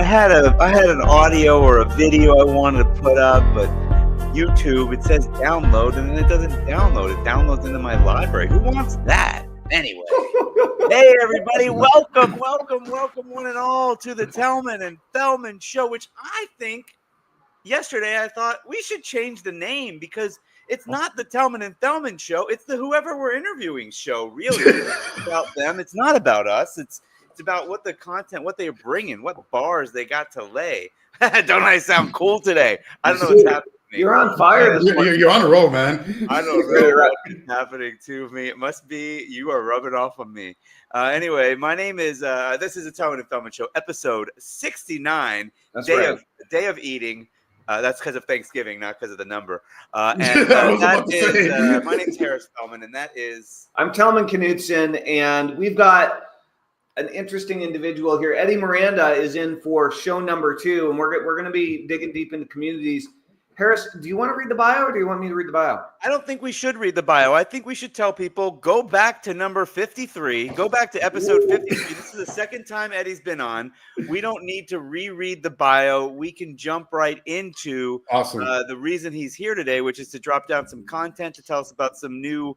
had an audio or a video I wanted to put up, but YouTube, it says download, and then it doesn't download. It downloads into my library. Who wants that? Anyway, hey everybody, welcome one and all to the Tellman and Fellman Show, which I think yesterday I thought we should change the name because it's not the Tellman and Fellman Show. It's the whoever we're interviewing show, really. It's about them. It's not about us. It's about what the content, what they're bringing, what bars they got to lay. Don't I sound cool today? I don't know what's happening. You're on fire. You're on a roll, man. I don't know what's happening to me. It must be you are rubbing off on me. Anyway, my name is, this is the Tellman and Fellman Show, episode 69, Day of Eating. That's because of Thanksgiving, not because of the number. My name's Harris Fellman, and that is... I'm Tellman Knudsen, and we've got an interesting individual here. Eddy Miranda is in for show number 2, and we're going to be digging deep into communities. Harris, do you want to read the bio, or do you want me to read the bio? I don't think we should read the bio. I think we should tell people, go back to number 53. Go back to episode 53. This is the second time Eddy's been on. We don't need to reread the bio. We can jump right into the reason he's here today, which is to drop down some content to tell us about some new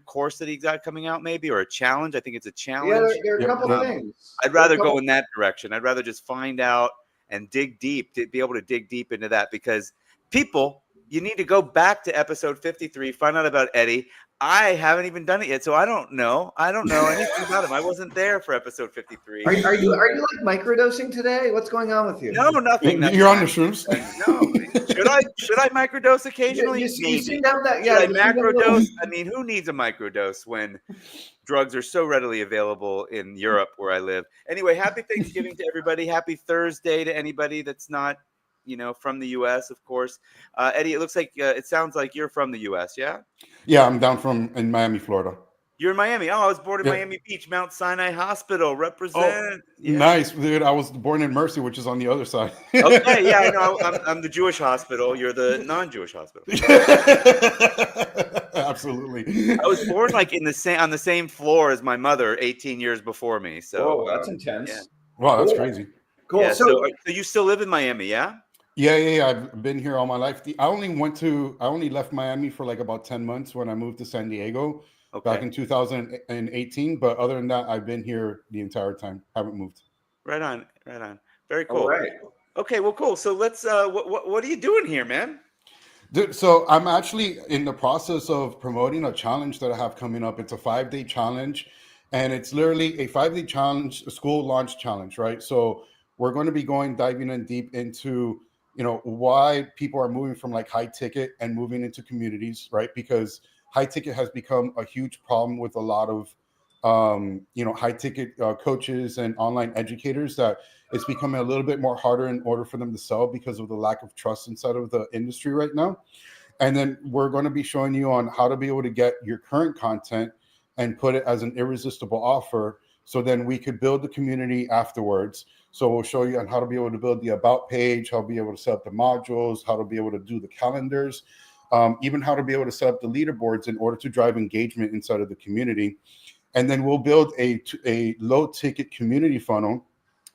course that he's got coming out, maybe, or a challenge. I think it's a challenge. Yeah, there are a couple of things. I'd rather go in that direction. I'd rather just find out and dig deep, to be able to dig deep into that, because people, you need to go back to episode 53, find out about Eddy. I haven't even done it yet, so I don't know anything about him. I wasn't there for episode 53. Are you like microdosing today? What's going on with you? No, nothing. You're on the shrooms. No. Should I microdose occasionally? You seem to have that. Yeah. Should I macrodose? I mean, who needs a microdose when drugs are so readily available in Europe where I live? Anyway, happy Thanksgiving to everybody. Happy Thursday to anybody that's not, from the U.S., of course. Eddy, it sounds like you're from the U.S., yeah? Yeah, I'm down in Miami, Florida. You're in Miami. Oh, I was born in Miami Beach, Mount Sinai Hospital. Represent. Oh, yeah. Nice, dude. I was born in Mercy, which is on the other side. Okay, yeah, I know. I'm the Jewish hospital. You're the non-Jewish hospital. Absolutely. I was born on the same floor as my mother 18 years before me. So that's intense. Yeah. Wow, that's crazy. Cool. Yeah, so you still live in Miami, yeah? Yeah. I've been here all my life. I only left Miami for like about 10 months when I moved to San Diego back in 2018. But other than that, I've been here the entire time. Haven't moved. Right on. Very cool. All right. Okay, well, cool. So let's, what are you doing here, man? Dude, so I'm actually in the process of promoting a challenge that I have coming up. It's a 5-day challenge, and it's literally a 5-day challenge, a school launch challenge, right? So we're going to be diving in deep into, why people are moving from like high ticket and moving into communities, right? Because high ticket has become a huge problem with a lot of, high ticket coaches and online educators, that it's becoming a little bit more harder in order for them to sell because of the lack of trust inside of the industry right now. And then we're going to be showing you on how to be able to get your current content and put it as an irresistible offer. So then we could build the community afterwards. So we'll show you on how to be able to build the about page, how to be able to set up the modules, how to be able to do the calendars, even how to be able to set up the leaderboards in order to drive engagement inside of the community. And then we'll build a low ticket community funnel.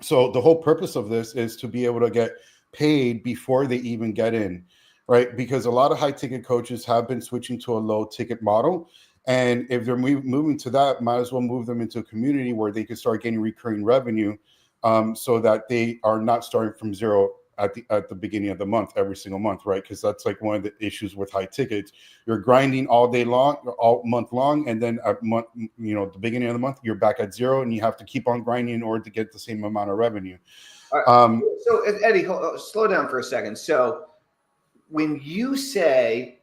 So the whole purpose of this is to be able to get paid before they even get in, right? Because a lot of high ticket coaches have been switching to a low ticket model. And if they're moving to that, might as well move them into a community where they can start getting recurring revenue, so that they are not starting from zero at the beginning of the month, every single month, right? Because that's like one of the issues with high tickets. You're grinding all day long, all month long, and then at month, the beginning of the month, you're back at zero, and you have to keep on grinding in order to get the same amount of revenue. So Eddy, slow down for a second. So when you say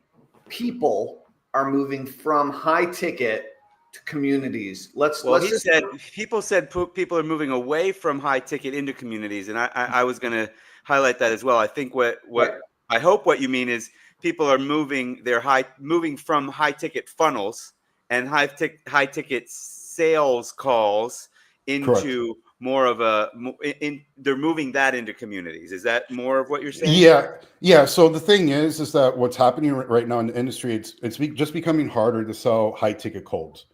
people are moving from high ticket to communities, people said people are moving away from high ticket into communities, and I was going to highlight that as well. I think I hope what you mean is people are moving from high ticket funnels and high ticket sales calls into Correct. More of they're moving that into communities. Is that more of what you're saying? Yeah. So the thing is that what's happening right now in the industry, it's just becoming harder to sell high ticket colds,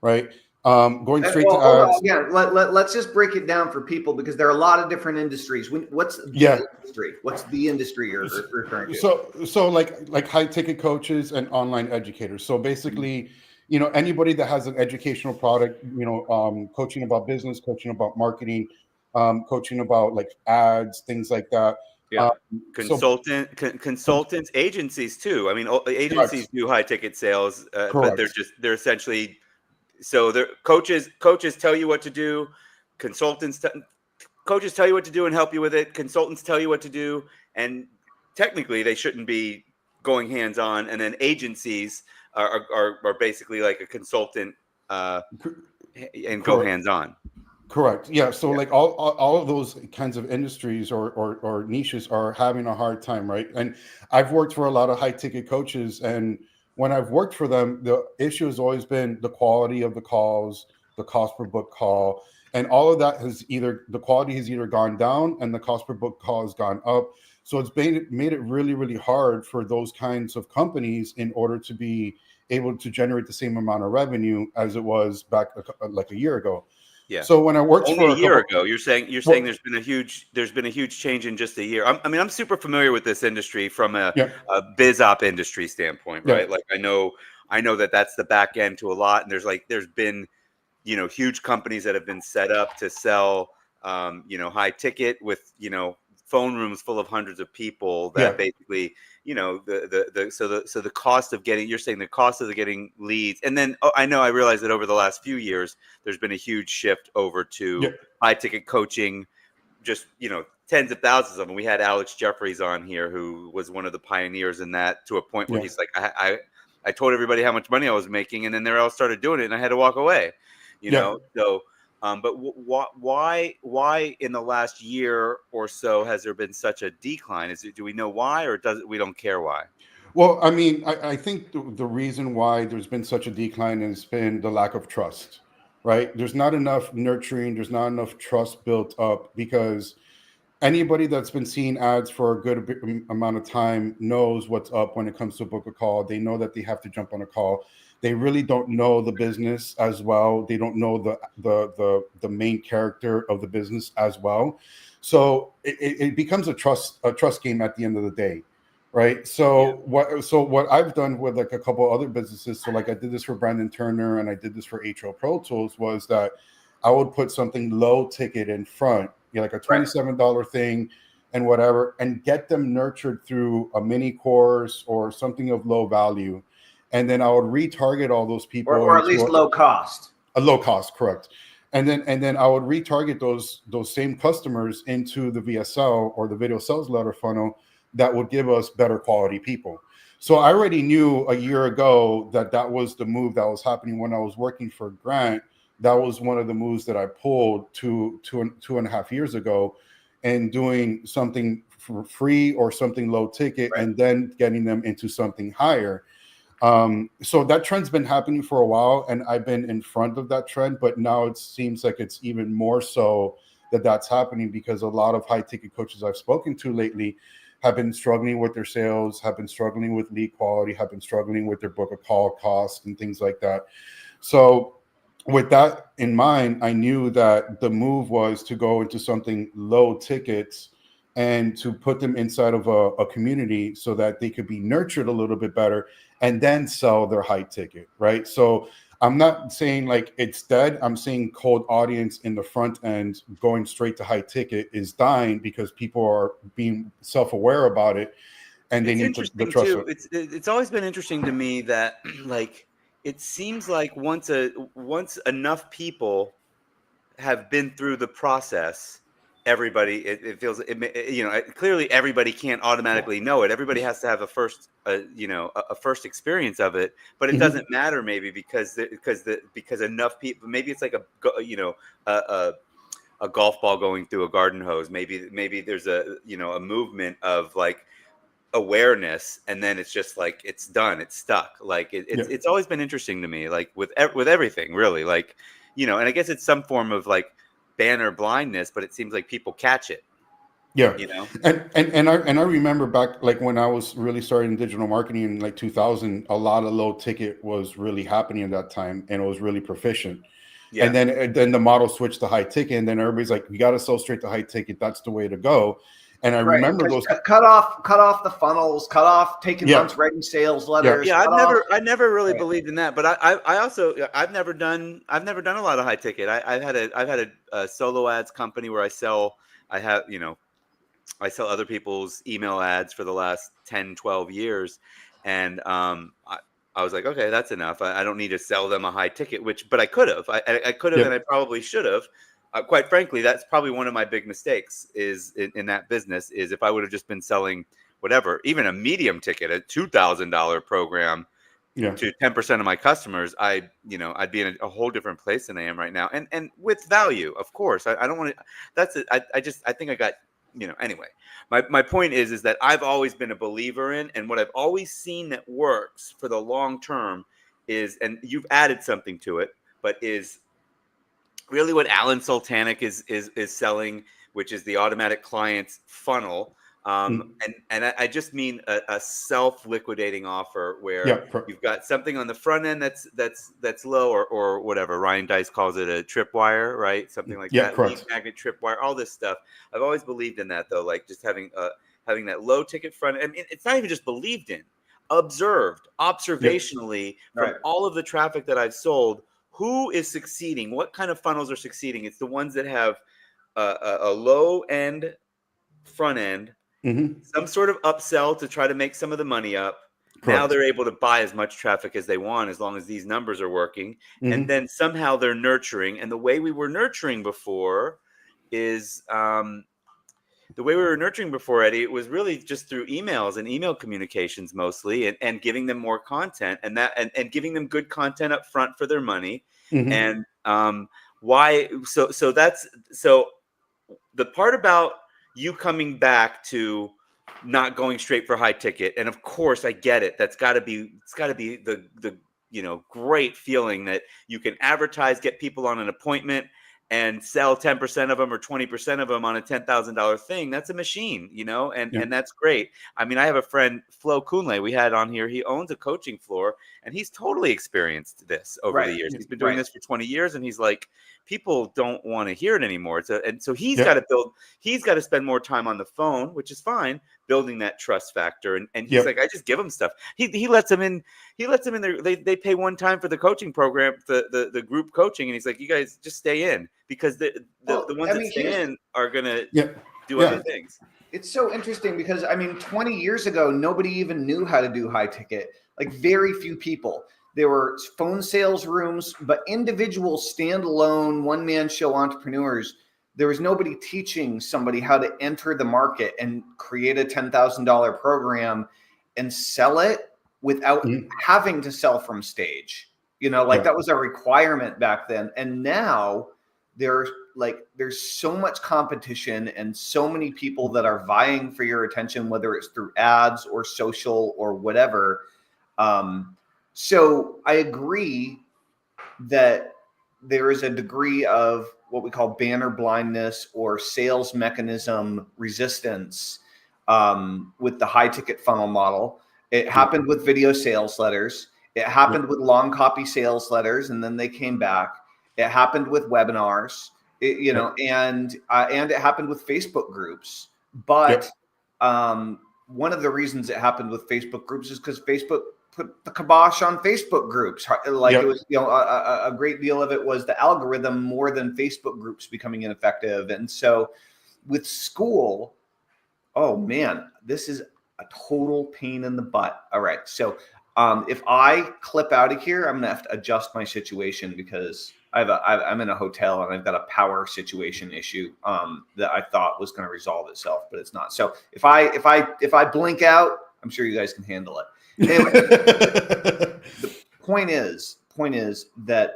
right? Going straight Well, to hold on. ads. Again, let's just break it down for people because there are a lot of different industries. What's the industry? What's the industry you're referring to? So like high ticket coaches and online educators. So basically, anybody that has an educational product, coaching about business, coaching about marketing, coaching about like ads, things like that. Yeah. Consultants, agencies too. I mean, agencies do high ticket sales, but they're essentially, so they're coaches tell you what to do, coaches tell you what to do and help you with it. Consultants tell you what to do, and technically they shouldn't be going hands on. And then agencies are basically like a consultant and go hands on. Correct. Yeah. So like all of those kinds of industries or niches are having a hard time, right? And I've worked for a lot of high ticket coaches, and when I've worked for them, the issue has always been the quality of the calls, the cost per book call, and all of that the quality has either gone down and the cost per book call has gone up. So it's made it really, really hard for those kinds of companies in order to be able to generate the same amount of revenue as it was back like a year ago. Yeah. So when I worked only a year ago, you're saying there's been a huge change in just a year. I'm super familiar with this industry from a biz op industry standpoint, right? Like I know that's the back end to a lot, and there's been huge companies that have been set up to sell high ticket with phone rooms full of hundreds of people that basically the cost of getting, you're saying the cost of getting leads. And then I realize that over the last few years there's been a huge shift over to high ticket coaching, just tens of thousands of them. We had Alex Jeffries on here, who was one of the pioneers in that, to a point where he's like, I told everybody how much money I was making, and then they all started doing it and I had to walk away, so but why in the last year or so has there been such a decline? Do we know why, or we don't care why? Well, I mean, I think the reason why there's been such a decline has been the lack of trust, right? There's not enough nurturing, there's not enough trust built up, because anybody that's been seeing ads for a good amount of time knows what's up when it comes to book a call. They know that they have to jump on a call. They really don't know the business as well. They don't know the main character of the business as well. So it becomes a trust game at the end of the day, right? So what I've done with like a couple other businesses, so like I did this for Brandon Turner and I did this for HL Pro Tools, was that I would put something low ticket in front, like a $27 thing and whatever, and get them nurtured through a mini course or something of low value. And then I would retarget all those people, or at least low cost. A low cost, correct. And then I would retarget those same customers into the VSL or the video sales letter funnel that would give us better quality people. So I already knew a year ago that was the move that was happening when I was working for Grant. That was one of the moves that I pulled two and a half years ago, and doing something for free or something low ticket, and then getting them into something higher. So that trend's been happening for a while, and I've been in front of that trend, but now it seems like it's even more so that's happening, because a lot of high ticket coaches I've spoken to lately have been struggling with their sales, have been struggling with lead quality, have been struggling with their book of call costs and things like that. So with that in mind, I knew that the move was to go into something low tickets and to put them inside of a community so that they could be nurtured a little bit better and then sell their high ticket, right? So I'm not saying like it's dead. I'm saying cold audience in the front end going straight to high ticket is dying because people are being self-aware about it, and they need the trust. It's always been interesting to me that like it seems like once enough people have been through the process, everybody it feels clearly everybody can't automatically know it. Everybody has to have a first experience of it, but it doesn't matter maybe because enough people, maybe it's like a golf ball going through a garden hose. Maybe there's a movement of like awareness, and then it's just like it's done, it's stuck. Like it's always been interesting to me, like with everything really, like and I guess it's some form of like banner blindness, but it seems like people catch it. And I remember back like when I was really starting digital marketing in like 2000, a lot of low ticket was really happening at that time, and it was really proficient. Yeah. And then the model switched to high ticket, and then everybody's like, you got to sell straight to high ticket. That's the way to go. And I remember those cut off the funnels, cut off taking months writing sales letters. Yeah, I never really believed in that, but I also I've never done a lot of high ticket. I've had a solo ads company where I sell other people's email ads for the last 10, 12 years. And I was like, okay, that's enough. I don't need to sell them a high ticket, but I could have. I could have, and I probably should have. Quite frankly, that's probably one of my big mistakes is in that business is if I would have just been selling whatever, even a medium ticket, a $2,000 program to 10% of my customers, I'd be in a whole different place than I am right now. And with value, of course. I don't want to, that's it. I think I got, anyway, my point is that I've always been a believer in, and what I've always seen that works for the long term is, and you've added something to it, but is really what Alan Sultanic is selling, which is the automatic clients funnel. And I just mean a self-liquidating offer where you've got something on the front end that's low or whatever. Ryan Dice calls it a tripwire, right? Something like that. Correct. Lead magnet tripwire, all this stuff. I've always believed in that though, like just having that low ticket front end. It's not even just believed in, observed observationally from all of the traffic that I've sold. Who is succeeding? What kind of funnels are succeeding? It's the ones that have a low end front end, some sort of upsell to try to make some of the money up. Correct. Now they're able to buy as much traffic as they want as long as these numbers are working. And then somehow they're nurturing. And the way we were nurturing before is Eddie, it was really just through emails and email communications mostly, and giving them more content and giving them good content up front for their money. And why? So the part about you coming back to not going straight for high ticket, and of course I get it. It's got to be the great feeling that you can advertise, get people on an appointment, and sell 10% of them or 20% of them on a $10,000 thing. That's a machine, and that's great. I mean, I have a friend, Flo Kunle, we had on here. He owns a coaching floor, and he's totally experienced this over the years. He's been doing this for 20 years, and he's like, people don't want to hear it anymore. And so he's got to spend more time on the phone, which is fine, building that trust factor. And he's like, I just give them stuff. He lets them in. He lets them in there. They pay one time for the coaching program, the group coaching. And he's like, you guys just stay in, because the ones that stay in are going to do other things. It's so interesting because 20 years ago, nobody even knew how to do high ticket, like very few people. There were phone sales rooms, but individual standalone one-man show entrepreneurs, there was nobody teaching somebody how to enter the market and create a $10,000 program and sell it without having to sell from stage. That was a requirement back then. And now there's so much competition and so many people that are vying for your attention, whether it's through ads or social or whatever. So I agree that there is a degree of what we call banner blindness or sales mechanism resistance with the high ticket funnel model. It happened with video sales letters. It happened with long copy sales letters, and then they came back. It happened with webinars, and it happened with Facebook groups. But one of the reasons it happened with Facebook groups is because Facebook put the kibosh on Facebook groups. It was, a great deal of it was the algorithm more than Facebook groups becoming ineffective. And so with school, oh man, this is a total pain in the butt. All right. So if I clip out of here, I'm going to have to adjust my situation because I'm in a hotel and I've got a power situation issue that I thought was going to resolve itself, but it's not. So if I blink out, I'm sure you guys can handle it. Anyway, the point is that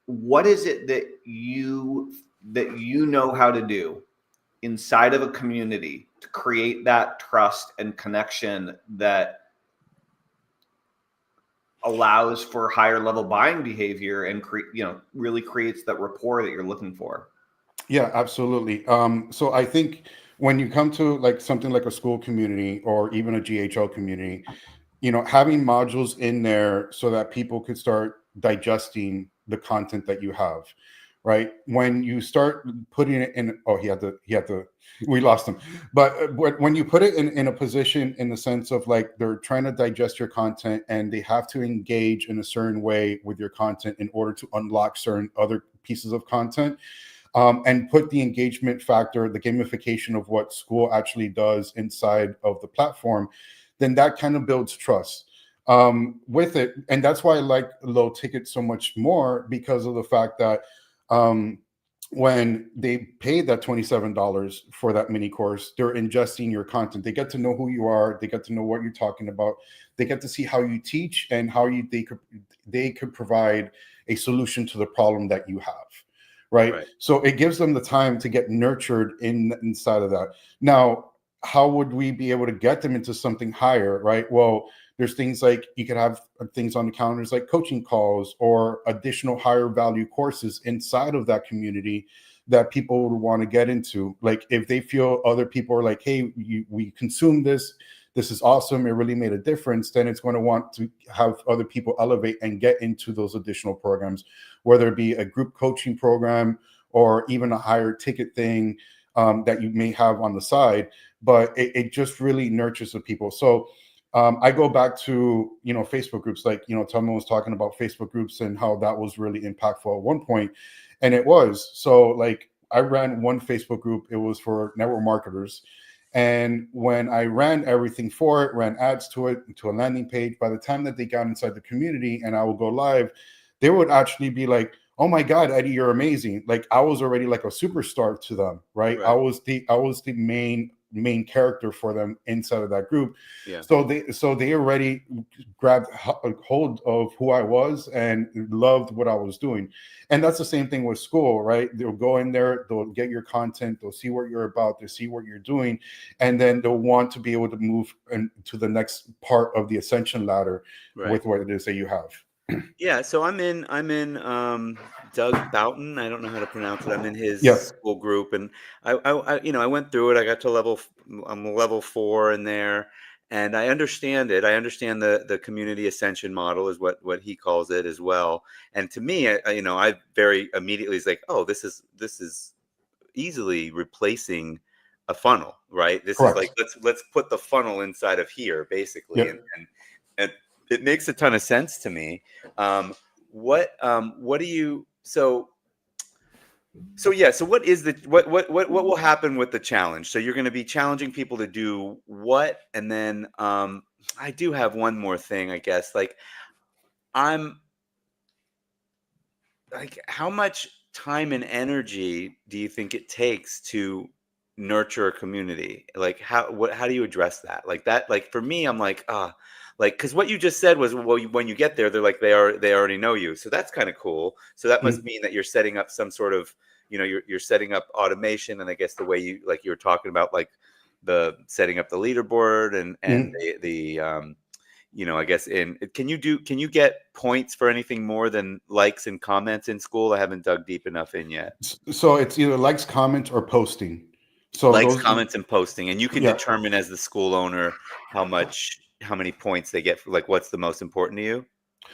what is it that you know how to do inside of a community to create that trust and connection that allows for higher level buying behavior and really creates that rapport that you're looking for? Yeah, absolutely. So I think when you come to like something like a school community or even a GHL community, having modules in there so that people could start digesting the content that you have, right? When you start putting it in, oh, we lost him. But when you put it in a position in the sense of like they're trying to digest your content and they have to engage in a certain way with your content in order to unlock certain other pieces of content, and put the engagement factor, the gamification of what school actually does inside of the platform, then that kind of builds trust with it. And that's why I like low ticket so much more, because of the fact that when they pay that $27 for that mini course, they're ingesting your content. They get to know who you are. They get to know what you're talking about. They get to see how you teach and how they could provide a solution to the problem that you have. Right. So it gives them the time to get nurtured inside of that. Now, how would we be able to get them into something higher? Right. Well, there's things like you could have things on the calendars like coaching calls or additional higher value courses inside of that community that people would want to get into. Like if they feel other people are like, hey, we consume this is awesome, it really made a difference, then it's going to want to have other people elevate and get into those additional programs, whether it be a group coaching program or even a higher ticket thing that you may have on the side. But it just really nurtures the people. So I go back to, Facebook groups, like, Tellman was talking about Facebook groups and how that was really impactful at one point. And it was. So like I ran one Facebook group, it was for network marketers. And when I ran everything for it, ran ads to it, to a landing page, by the time that they got inside the community and I would go live, they would actually be like, oh my God, Eddy, you're amazing. Like I was already like a superstar to them, right? I was the main character for them inside of that group. Yeah. So they already grabbed a hold of who I was and loved what I was doing. And that's the same thing with school, right? They'll go in there, they'll get your content, they'll see what you're about, they'll see what you're doing, and then they'll want to be able to move to the next part of the ascension ladder with what it is that you have. Yeah, so I'm in Doug Boughton. I don't know how to pronounce it. I'm in his school group, and I went through it. I got to I'm level 4 in there, and I understand it. I understand the community ascension model is what he calls it as well. And to me, I very immediately is like, oh, this is easily replacing a funnel, right? This is like let's put the funnel inside of here, basically, and it makes a ton of sense to me. What do you so what is what will happen with the challenge? So you're going to be challenging people to do what? And then I do have one more thing, I guess. Like I'm like, how much time and energy do you think it takes to nurture a community? Like how do you address that? Like that, like for me, I'm like, like, because what you just said was, well, when you get there, they're like, they already know you. So that's kind of cool. So that must mean that you're setting up some sort of, you're setting up automation. And I guess the way you were talking about, like the setting up the leaderboard and the I guess can you get points for anything more than likes and comments in school? I haven't dug deep enough in yet. So it's either likes, comments, or posting. So likes, comments, and posting. And you can determine as the school owner how many points they get for, like, what's the most important to you?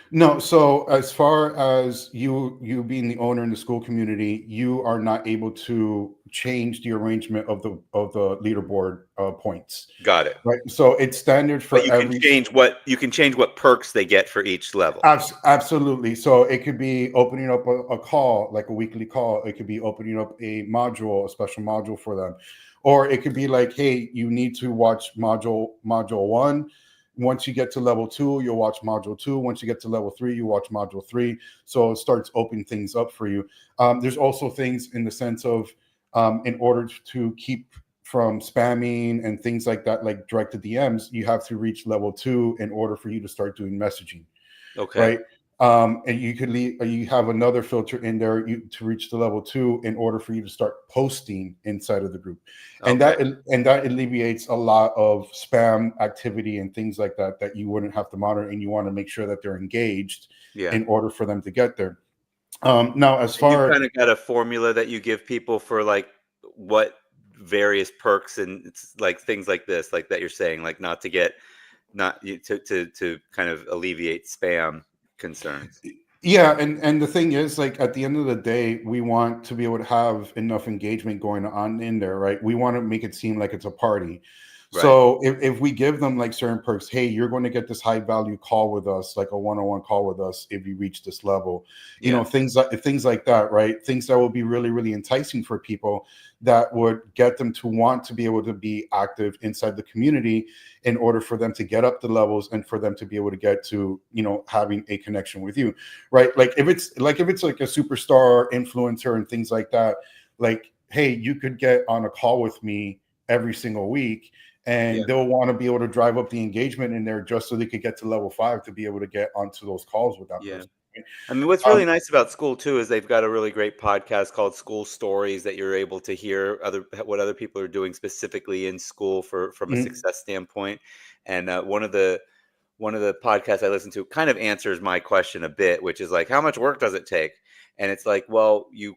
No. So as far as you being the owner in the school community, you are not able to change the arrangement of the leaderboard points. Got it. Right. So it's standard for every. You can change what perks they get for each level. Absolutely. So it could be opening up a call, like a weekly call. It could be opening up a special module for them, or it could be like, hey, you need to watch module 1. Once you get to level 2, you'll watch module 2. Once you get to level 3, you watch module 3. So it starts opening things up for you. There's also things in the sense of, in order to keep from spamming and things like that, like directed DMs, you have to reach level 2 in order for you to start doing messaging. Okay. Right. And you could you have another filter in there to reach the level 2 in order for you to start posting inside of the group. Okay. And that alleviates a lot of spam activity and things like that you wouldn't have to monitor, and you want to make sure that they're engaged in order for them to get there. Now, as far you kind of got a formula that you give people for like what various perks and it's like things like this, like that you're saying, like not to kind of alleviate spam concerns. Yeah, and the thing is, like at the end of the day, we want to be able to have enough engagement going on in there, right? We want to make it seem like it's a party. Right. So if we give them like certain perks, hey, you're going to get this high value call with us, like a one-on-one call with us if you reach this level, Yeah. things like that, right? Things that will be really, really enticing for people that would get them to want to be able to be active inside the community in order for them to get up the levels and for them to be able to get to, having a connection with you, right? Like if it's like a superstar influencer and things like that, like, hey, you could get on a call with me every single week, and they'll want to be able to drive up the engagement in there just so they could get to level 5 to be able to get onto those calls with that person. I mean, what's really nice about school too is they've got a really great podcast called School Stories that you're able to hear what other people are doing specifically in school from a success standpoint. And one of the podcasts I listen to kind of answers my question a bit, which is like, how much work does it take? And it's like, well, you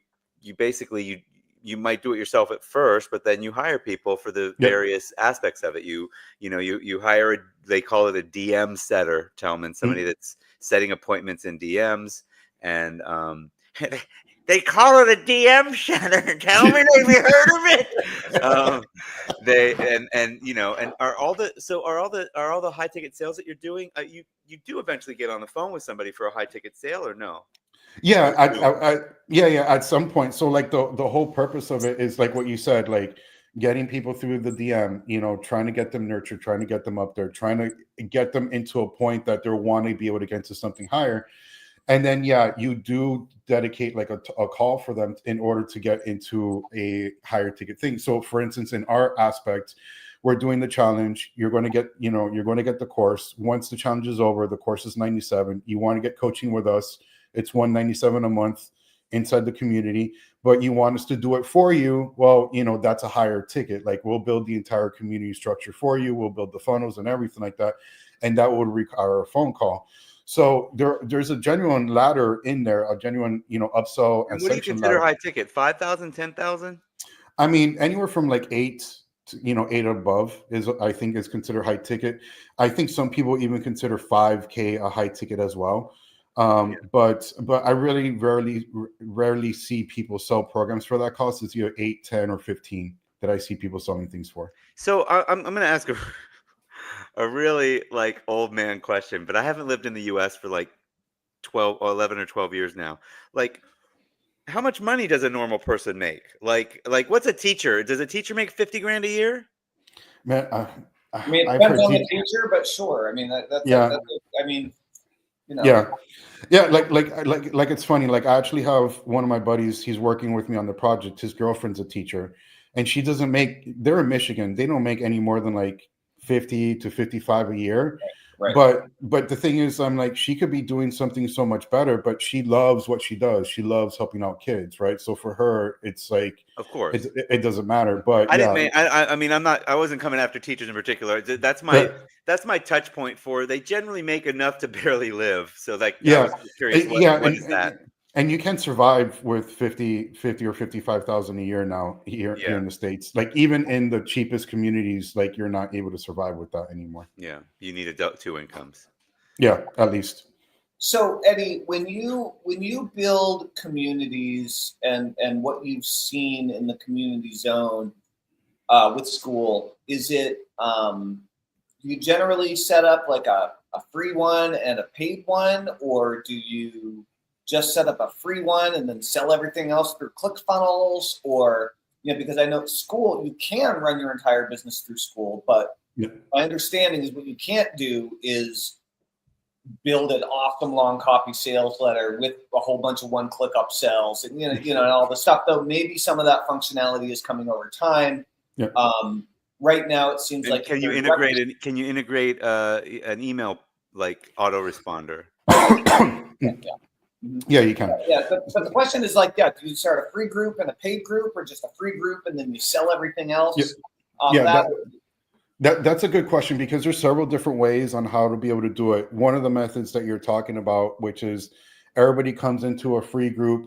basically you might do it yourself at first, but then you hire people for the various aspects of it. You hire they call it a DM setter, Tellman, somebody that's setting appointments in DMs, and they call it a DM setter. Tellman, have you heard of it? And are all the high ticket sales that you're doing? You do eventually get on the phone with somebody for a high ticket sale, or no? Yeah, at some point. So like the whole purpose of it is like what you said, like getting people through the DM, trying to get them nurtured, trying to get them up there, trying to get them into a point that they're wanting to be able to get to something higher. And then, you do dedicate like a call for them in order to get into a higher ticket thing. So for instance, in our aspect, we're doing the challenge. You're going to get, you're going to get the course. Once the challenge is over, the course is $97. You want to get coaching with us. It's $197 a month inside the community, but you want us to do it for you. Well, that's a higher ticket. Like we'll build the entire community structure for you. We'll build the funnels and everything like that. And that would require a phone call. So there's a genuine ladder in there, a genuine, upsell. And what do you consider high ticket? 5,000, 10,000? I mean, anywhere from like 8 to, 8 above I think is considered high ticket. I think some people even consider 5K a high ticket as well. But I really rarely see people sell programs for that cost. It's either 8, 10, or 15 that I see people selling things for. So I'm going to ask a really like old man question, but I haven't lived in the US for like 11 or 12 years now. Like, how much money does a normal person make? Like what's a teacher? Does a teacher make 50 grand a year? Man, I mean, it depends on the teacher, but sure. I mean, like it's funny. Like I actually have one of my buddies. He's working with me on the project. His girlfriend's a teacher, and she doesn't make. They're in Michigan. They don't make any more than like 50 to 55 a year. Right. But the thing is, I'm like, she could be doing something so much better, but she loves what she does. She loves helping out kids, right? So for her, it's like, of course, it doesn't matter. But I wasn't coming after teachers in particular. That's my touch point for. They generally make enough to barely live. So like, I was curious, what is that? And you can survive with 50 or 55,000 a year now here in the States. Like even in the cheapest communities, like you're not able to survive with that anymore. Yeah, you need 2 incomes. Yeah, at least. So Eddy, when you build communities and what you've seen in the community zone with school, is it you generally set up like a free one and a paid one, or do you just set up a free one and then sell everything else through ClickFunnels? Or, because I know at school you can run your entire business through school, but my understanding is what you can't do is build an awesome long copy sales letter with a whole bunch of one-click upsells and and all the stuff. Though maybe some of that functionality is coming over time. Yeah. Right now it seems like can you integrate an email like autoresponder? Yeah, you can. Yeah, but the question is like, do you start a free group and a paid group, or just a free group and then you sell everything else? That's a good question, because there's several different ways on how to be able to do it. One of the methods that you're talking about, which is everybody comes into a free group,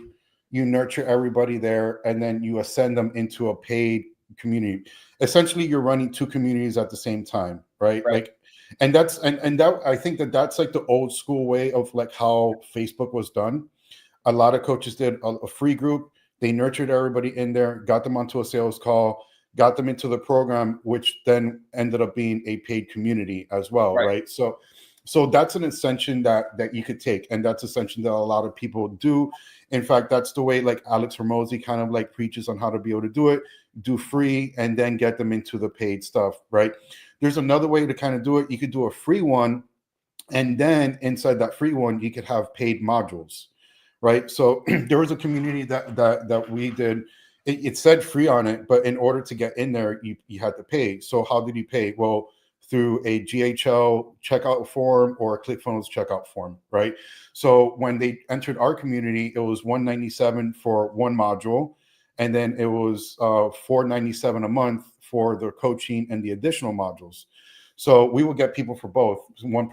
you nurture everybody there, and then you ascend them into a paid community. Essentially, you're running 2 communities at the same time, right? And that I think that's like the old school way of like how Facebook was done. A lot of coaches did a free group. They nurtured everybody in there, got them onto a sales call, got them into the program, which then ended up being a paid community as well, right? So that's an ascension that you could take, and that's ascension that a lot of people do. In fact, that's the way like Alex Hormozi kind of like preaches on how to be able to do it, do free, and then get them into the paid stuff, right? There's another way to kind of do it. You could do a free one, and then inside that free one, you could have paid modules, right? So there was a community that we did. It said free on it, but in order to get in there, you had to pay. So how did you pay? Well, through a GHL checkout form or a ClickFunnels checkout form, right? So when they entered our community, it was $197 for one module, and then it was $497 a month for the coaching and the additional modules. So we will get people for both. One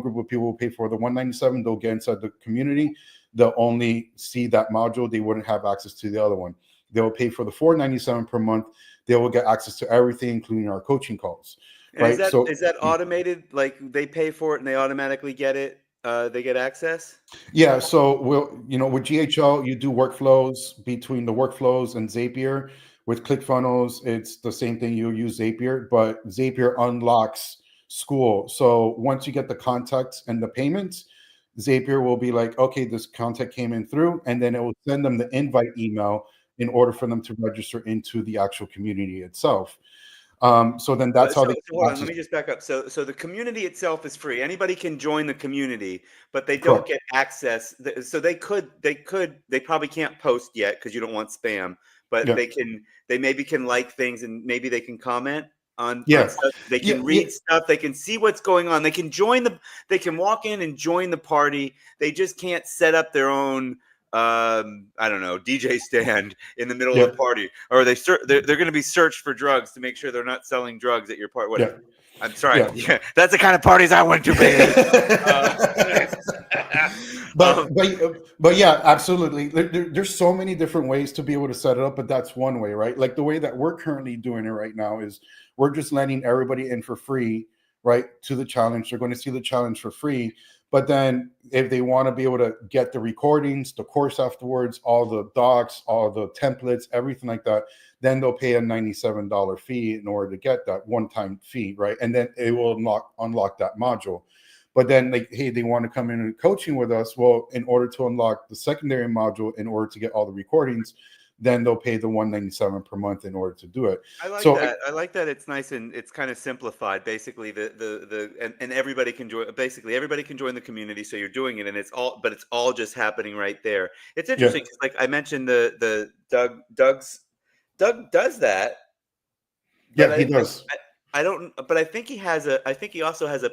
group of people will pay for the $197. They'll get inside the community. They'll only see that module. They wouldn't have access to the other one. They'll pay for the $497 per month. They will get access to everything, including our coaching calls. And right. Is that automated? Like they pay for it and they automatically get it? They get access? Yeah. So with GHL, you do workflows between the workflows and Zapier. With ClickFunnels, it's the same thing. You use Zapier, but Zapier unlocks school. So once you get the contacts and the payments, Zapier will be like, okay, this contact came in through, and then it will send them the invite email in order for them to register into the actual community itself. So then that's how they. Hold on, let me just back up. So the community itself is free. Anybody can join the community, but they don't get access. So they probably can't post yet because you don't want spam. But they maybe can like things and maybe they can comment on stuff. They can read stuff. They can see what's going on. They can they can walk in and join the party. They just can't set up their own I don't know, DJ stand in the middle of the party, or they're going to be searched for drugs to make sure they're not selling drugs at your party. Whatever. I'm sorry. Yeah, that's the kind of parties I went to, baby. But yeah, absolutely. There's so many different ways to be able to set it up, but that's one way, right? Like the way that we're currently doing it right now is we're just letting everybody in for free, right, to the challenge. They're going to see the challenge for free. But then if they want to be able to get the recordings, the course afterwards, all the docs, all the templates, everything like that, then they'll pay a $97 fee in order to get that one-time fee, right? And then it will unlock that module. But then, like, hey, they want to come in and coaching with us. Well, in order to unlock the secondary module, in order to get all the recordings, then they'll pay the $197 per month in order to do it. I like that. I like that. It's nice and it's kind of simplified. Basically, and everybody can join. Basically, everybody can join the community. So you're doing it, and it's all just happening right there. It's interesting. Yeah. Like I mentioned, Doug does that. Yeah, he does. I don't. But I think he also has a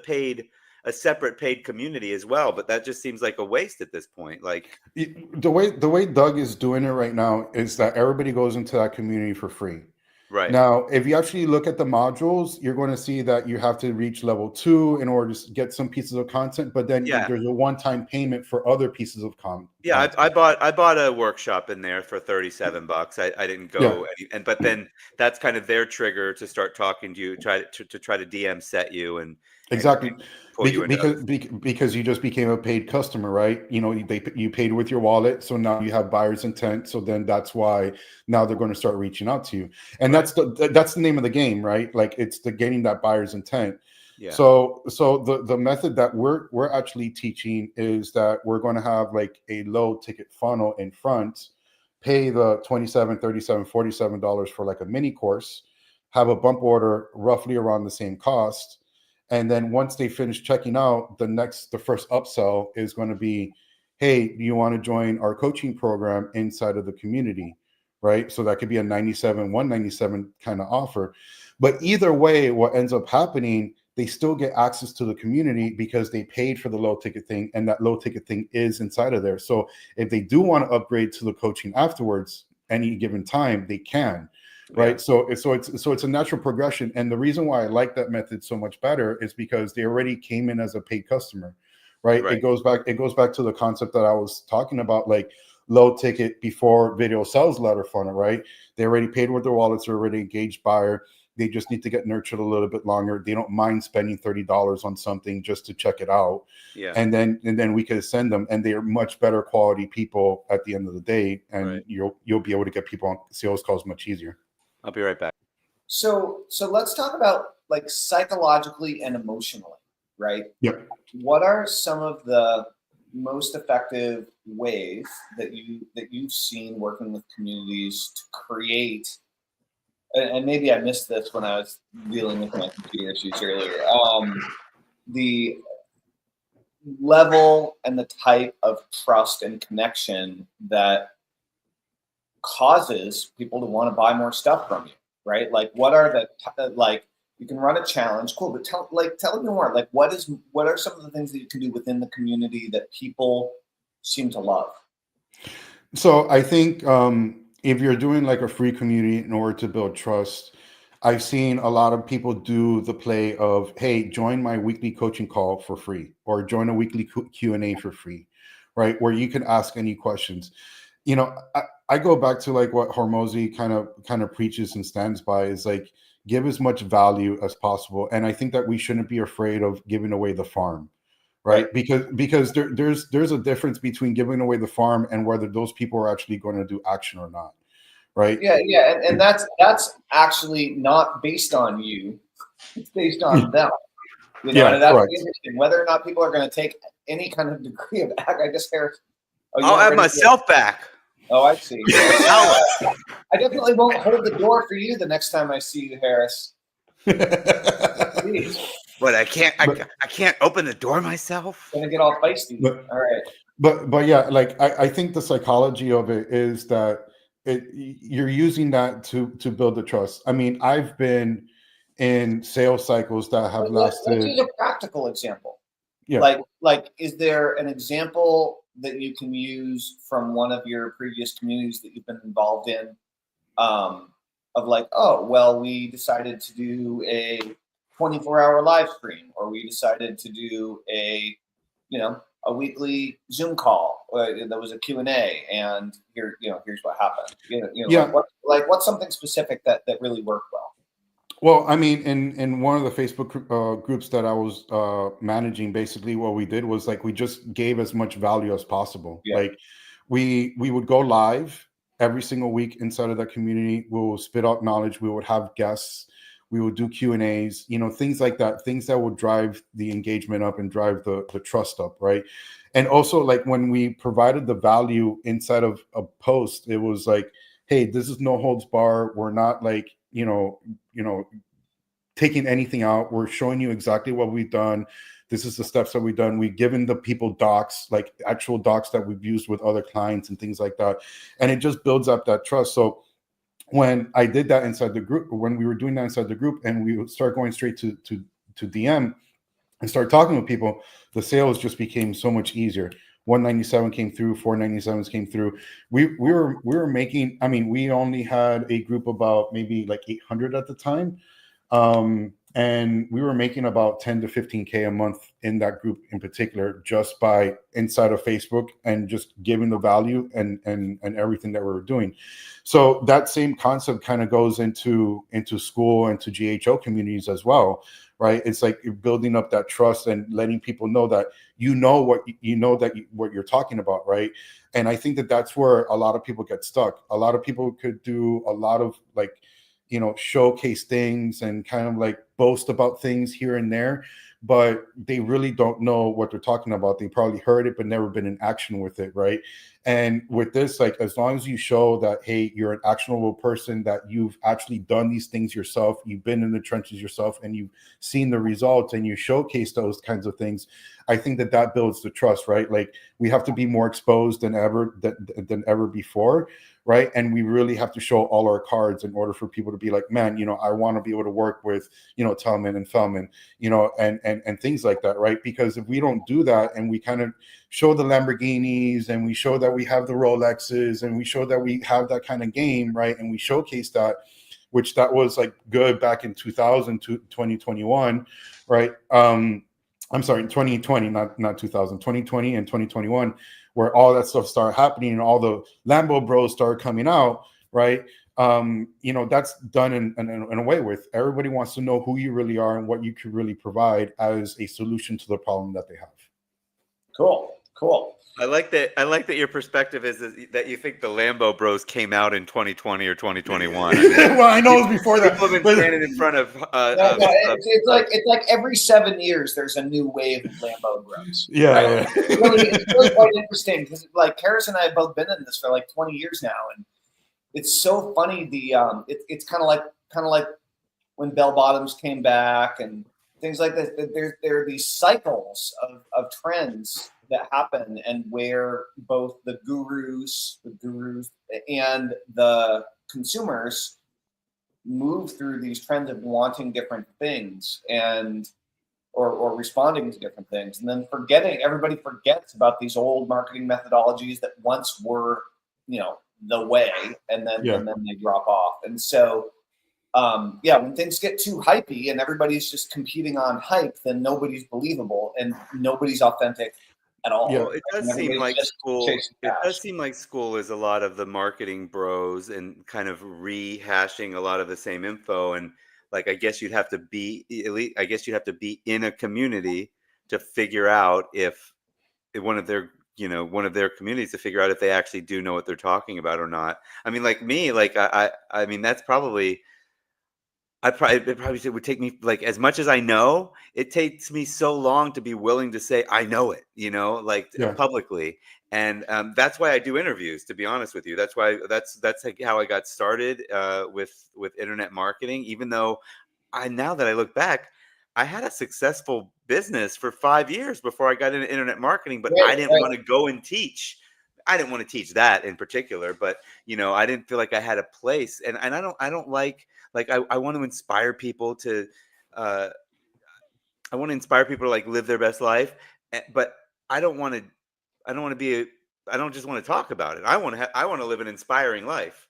separate paid community as well, but that just seems like a waste at this point. Like the way Doug is doing it right now is that everybody goes into that community for free. Right. Now, if you actually look at the modules, you're going to see that you have to reach level 2 in order to get some pieces of content, but then there's a one-time payment for other pieces of content. Yeah, I bought a workshop in there for $37. I didn't go but then that's kind of their trigger to start talking to you, try to DM set you and exactly. Because you just became a paid customer, right? You paid with your wallet, so now you have buyer's intent. So then that's why now they're going to start reaching out to you, and that's the name of the game, right? Like it's getting that buyer's intent. Yeah. So the method that we're actually teaching is that we're going to have like a low ticket funnel in front, pay the $27, $37, $47 for like a mini course, have a bump order roughly around the same cost. And then once they finish checking out, the first upsell is going to be, hey, do you want to join our coaching program inside of the community, right? So that could be a $97, $197 kind of offer. But either way, what ends up happening, they still get access to the community because they paid for the low ticket thing, and that low ticket thing is inside of there. So if they do want to upgrade to the coaching afterwards, any given time, they can. Right. Yeah. So it's a natural progression. And the reason why I like that method so much better is because they already came in as a paid customer. Right. It goes back to the concept that I was talking about, like low ticket before video sales letter funnel. Right. They already paid with their wallets, they're already engaged buyer. They just need to get nurtured a little bit longer. They don't mind spending $30 on something just to check it out. Yeah. And then we could send them, and they are much better quality people at the end of the day. And you'll be able to get people on sales calls much easier. I'll be right back. So let's talk about like psychologically and emotionally, right? Yep. What are some of the most effective ways that you've seen working with communities to create? And maybe I missed this when I was dealing with my computer issues earlier. The level and the type of trust and connection that causes people to want to buy more stuff from you, right? Like, what are the like? You can run a challenge, cool, but tell me more. Like, what are some of the things that you can do within the community that people seem to love? So I think if you're doing like a free community in order to build trust, I've seen a lot of people do the play of, hey, join my weekly coaching call for free, or join a weekly Q&A for free, right? Where you can ask any questions. You know, I go back to like what Hormozi kind of preaches and stands by, is like, give as much value as possible. And I think that we shouldn't be afraid of giving away the farm, right? Because there's a difference between giving away the farm and whether those people are actually going to do action or not, right? Yeah. And that's actually not based on you. It's based on them. You know, and that's interesting. Whether or not people are going to take any kind of degree of act. I guess Harris. I'll have myself back. Oh, I see. I definitely won't hold the door for you the next time I see you, Harris. Please. But I can't open the door myself. Gonna get all feisty. All right. But yeah, like I think the psychology of it is that you're using that to build the trust. I mean, I've been in sales cycles that have lasted. Let's use a practical example. Yeah. Like, is there an example that you can use from one of your previous communities that you've been involved in, of like, oh, well, we decided to do a 24-hour live stream, or we decided to do a weekly Zoom call. There was a Q&A, and here's what happened. What's something specific that really worked well? Well, I mean, in one of the Facebook groups that I was managing, basically what we did was like we just gave as much value as possible. Yeah. Like we would go live every single week inside of that community. We will spit out knowledge. We would have guests. We would do Q&As, things like that, things that would drive the engagement up and drive the trust up, right? And also, like, when we provided the value inside of a post, it was like, hey, this is no holds bar. We're not like, taking anything out. We're showing you exactly what we've done. This is the steps that we've done. We've given the people docs, like actual docs that we've used with other clients and things like that. And it just builds up that trust. So when I did that inside the group, when we were doing that inside the group, and we would start going straight to DM and start talking with people, the sales just became so much easier. 197 came through, 497s came through. We were making, I mean, we only had a group about maybe like 800 at the time. And we were making about 10 to 15K a month in that group in particular, just by inside of Facebook and just giving the value and everything that we were doing. So that same concept kind of goes into school and to GHO communities as well, right? It's like you're building up that trust and letting people know that what you're talking about, right? And I think that that's where a lot of people get stuck. A lot of people could do a lot of like, showcase things and kind of like boast about things here and there, but they really don't know what they're talking about. They probably heard it, but never been in action with it, right? And with this, like, as long as you show that, hey, you're an actionable person, that you've actually done these things yourself, you've been in the trenches yourself, and you've seen the results, and you showcase those kinds of things, I think that builds the trust, right? Like, we have to be more exposed than ever before, right? And we really have to show all our cards in order for people to be like, man, I want to be able to work with, Tellman and Fellman, and things like that, right? Because if we don't do that and we kind of show the Lamborghinis and we show that we have the Rolexes and we show that we have that kind of game, right? And we showcase that, which that was like good back in 2000 to 2021, right? I'm sorry, 2020, not 2000, 2020 and 2021, where all that stuff started happening and all the Lambo bros started coming out, right? that's done in a way with everybody wants to know who you really are and what you could really provide as a solution to the problem that they have. Cool. I like that. I like that your perspective is that you think the Lambo Bros came out in 2020 or 2021. I mean, well, I know it was before that. People have been standing in front of. It's like every 7 years there's a new wave of Lambo Bros. Yeah, right? yeah. It's really quite interesting because like Harris and I have both been in this for like 20 years now, and it's so funny. It's kind of like when bell bottoms came back and things like this. There are these cycles of trends that happen, and where both the gurus and the consumers move through these trends of wanting different things and or responding to different things, and then everybody forgets about these old marketing methodologies that once were, the way, and then they drop off. And so when things get too hypey and everybody's just competing on hype, then nobody's believable and nobody's authentic at all. Yeah. Well, it does seem like school. It does seem like school is a lot of the marketing bros and kind of rehashing a lot of the same info. And like, I guess you'd have to be elite. I guess you'd have to be in a community to figure out if one of their communities to figure out if they actually do know what they're talking about or not. I mean, like me, like I mean, that's probably. It would take me, like, as much as I know, it takes me so long to be willing to say I know it, publicly. And that's why I do interviews, to be honest with you. That's why that's like how I got started with internet marketing. Even though now that I look back, I had a successful business for 5 years before I got into internet marketing, but I didn't want to go and teach. I didn't want to teach that in particular, but I didn't feel like I had a place, and I don't like I want to inspire people to like live their best life, but I don't just want to talk about it. I want to live an inspiring life,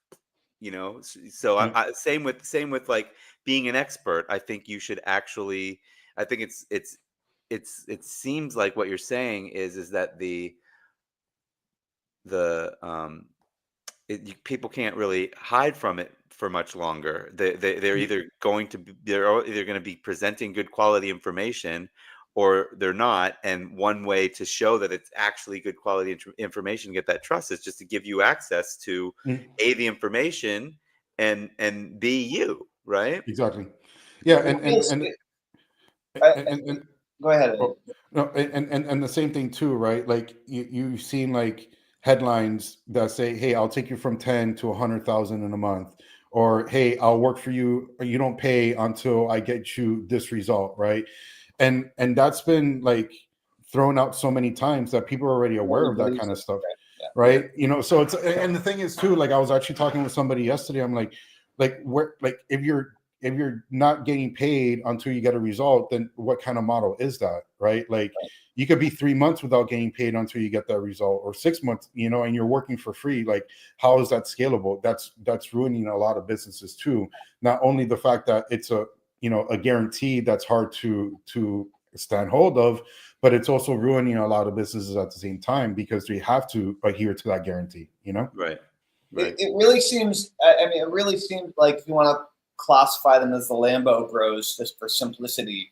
So I same with like being an expert. I think you should actually. I think it seems like what you're saying is that people can't really hide from it for much longer. They're either going to be presenting good quality information, or they're not. And one way to show that it's actually good quality information, get that trust, is just to give you access to the information and be you, right? Exactly. Yeah, and go ahead. No, and the same thing too, right? Like you've seen like headlines that say, "Hey, I'll take you from 10 to 100,000 in a month," or "Hey, I'll work for you. Or you don't pay until I get you this result," right? And that's been like thrown out so many times that people are already aware of that kind of stuff, right? So it's, and the thing is too, like I was actually talking with somebody yesterday. I'm like where, like if you're not getting paid until you get a result, then what kind of model is that, right? Like you could be 3 months without getting paid until you get that result, or 6 months, and you're working for free. Like, how is that scalable? That's ruining a lot of businesses too. Not only the fact that it's a guarantee that's hard to stand hold of, but it's also ruining a lot of businesses at the same time because they have to adhere to that guarantee, Right. It really seems, it really seems like if you want to classify them as the Lambo Bros, just for simplicity,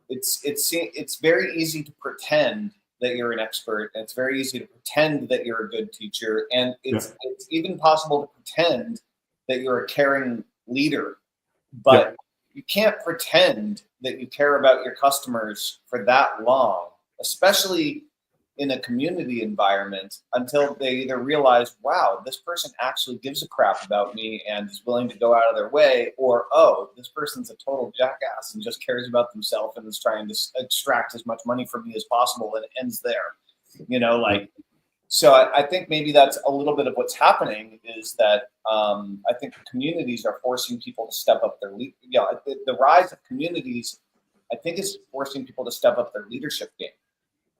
it's very easy to pretend that you're an expert, and it's very easy to pretend that you're a good teacher, and it's even possible to pretend that you're a caring leader, but you can't pretend that you care about your customers for that long, especially in a community environment, until they either realize, wow, this person actually gives a crap about me and is willing to go out of their way, or, oh, this person's a total jackass and just cares about themselves and is trying to extract as much money from me as possible, and it ends there. So I think maybe that's a little bit of what's happening, is that I think communities are forcing people to step up their the rise of communities, I think, is forcing people to step up their leadership game.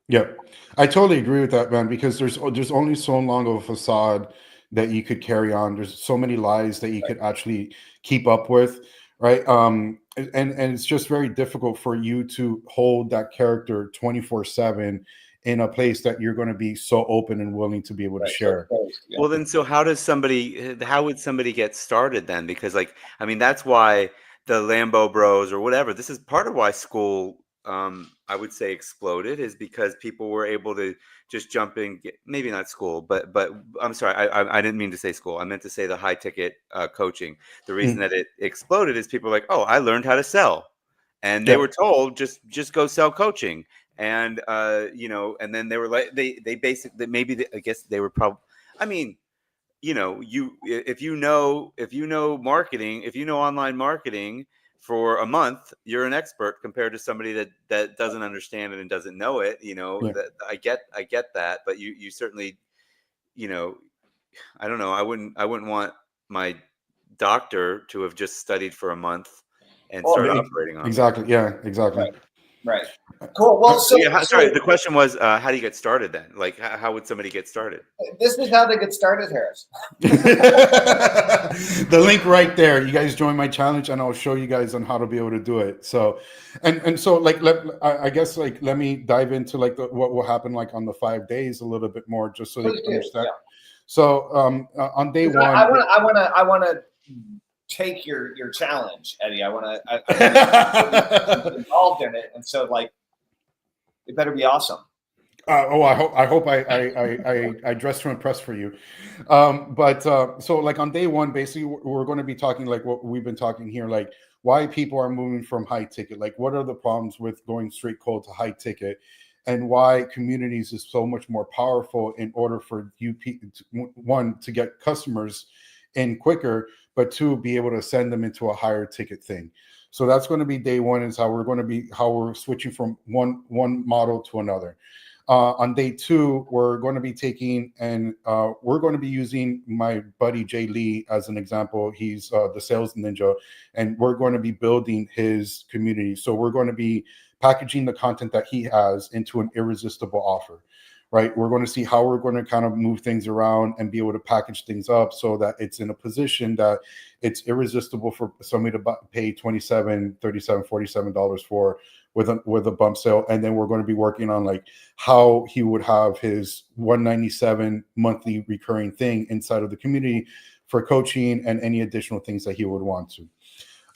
Yeah, I totally agree with that, man, because there's only so long of a facade that you could carry on. There's so many lies that you could actually keep up with, right? And it's just very difficult for you to hold that character 24/7 in a place that you're going to be so open and willing to be able to share. Yeah. Well, then, so how would somebody get started then? Because, like, I mean, that's why the Lambo Bros or whatever, this is part of why school, I would say, exploded, is because people were able to just jump in, maybe not school, but I'm sorry, I didn't mean to say school. I meant to say the high ticket coaching. The reason that it exploded is people were like, oh, I learned how to sell. And they were told, just go sell coaching. And and then they were like, they basically, maybe I guess they were probably, I mean, if you know marketing, if you know online marketing for a month, you're an expert compared to somebody that doesn't understand it and doesn't know it. That I get that, but you certainly, I don't know, I wouldn't want my doctor to have just studied for a month and started operating on it. Exactly. Yeah, exactly. Right. Cool. Well, sorry. The question was, how do you get started then? Like, how would somebody get started? This is how they get started, Harris. The link right there. You guys join my challenge, and I'll show you guys on how to be able to do it. So, and so, like, I guess, like, let me dive into like what will happen like on the 5 days a little bit more, just so you can understand. Yeah. So, on day one, I want to take your challenge, Eddie. I want to be involved in it, and so like it better be awesome. I hope I dress to impress for you. So like on day one, basically we're going to be talking like what we've been talking here, like why people are moving from high ticket, like what are the problems with going straight cold to high ticket, and why communities is so much more powerful in order for you, one, to get customers in quicker, but two, be able to send them into a higher ticket thing. So that's going to be day one, is how we're switching from one model to another. On day two, we're going to be taking and we're going to be using my buddy Jay Lee as an example. He's the sales ninja, and we're going to be building his community. So we're going to be packaging the content that he has into an irresistible offer. Right, we're going to see how we're going to kind of move things around and be able to package things up so that it's in a position that it's irresistible for somebody to pay $27, $37, $47 for with a bump sale. And then we're going to be working on like how he would have his $197 monthly recurring thing inside of the community for coaching and any additional things that he would want to.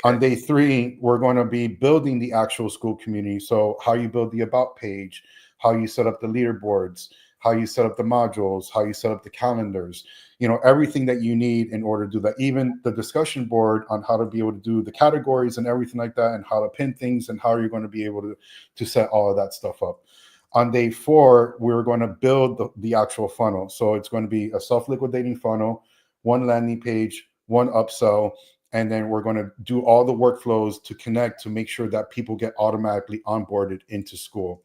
On day three, we're going to be building the actual school community. So how you build the about page, how you set up the leaderboards, how you set up the modules, how you set up the calendars, everything that you need in order to do that. Even the discussion board on how to be able to do the categories and everything like that, and how to pin things, and how you're going to be able to set all of that stuff up. On day four, we're going to build the actual funnel. So it's going to be a self-liquidating funnel, one landing page, one upsell, and then we're going to do all the workflows to connect to make sure that people get automatically onboarded into school.